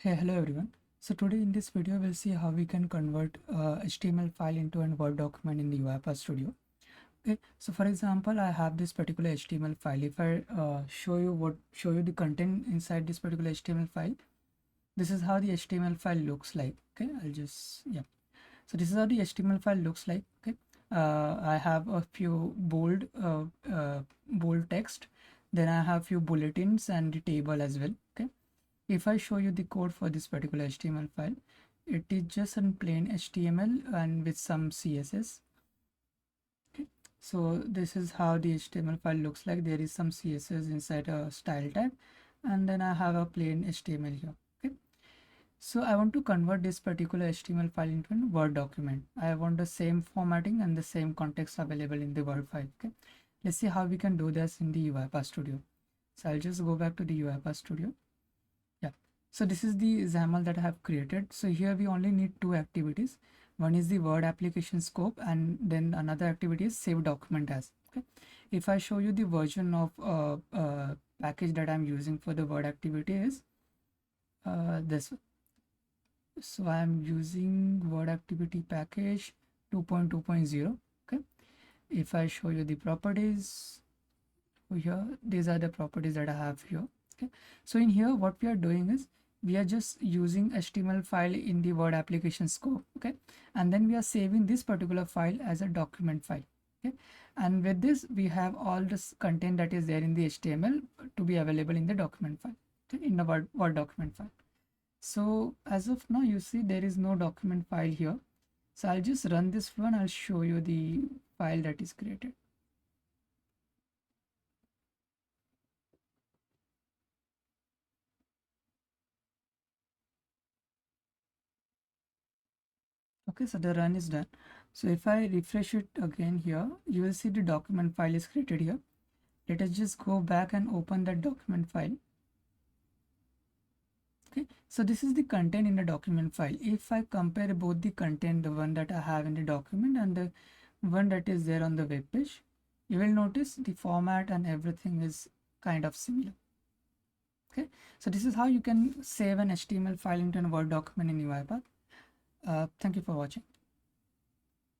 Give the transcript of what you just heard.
Hey, hello everyone. So today in this video, we'll see how we can convert HTML file into a Word document in the UiPath Studio. Okay, so for example, I have this particular HTML file. If I show you the content inside this particular HTML file, this is how the HTML file looks like. Okay, So this is how the HTML file looks like. Okay, I have a few bold text. Then I have few bulletins and the table as well. Okay. If I show you the code for this particular HTML file, it is just in plain HTML and with some CSS. Okay. So this is how the HTML file looks like. There is some CSS inside a style tag, and then I have a plain HTML here. Okay. So I want to convert this particular HTML file into a Word document. I want the same formatting and the same context available in the Word file. Okay. Let's see how we can do this in the UiPath Studio. So I'll just go back to the UiPath Studio. So this is the XAML that I have created. So here we only need two activities. One is the Word application scope, and then another activity is save document as. Okay. If I show you the version of package that I'm using for the Word activity is this one. So I'm using Word activity package 2.2.0. Okay. If I show you the properties here, these are the properties that I have here. Okay. So in here, what we are doing is we are just using HTML file in the Word application scope. Okay. And then we are saving this particular file as a document file. Okay. And with this, we have all this content that is there in the HTML to be available in the document file, okay, in the Word document file. So as of now, you see there is no document file here. So I'll just run this one. I'll show you the file that is created. Okay, so the run is done. So if I refresh it again here, you will see the document file is created here. Let us just go back and open that document file. Okay, so this is the content in the document file. If I compare both the content, the one that I have in the document and the one that is there on the web page, you will notice the format and everything is kind of similar. Okay, so this is how you can save an HTML file into a Word document in UiPath. Thank you for watching.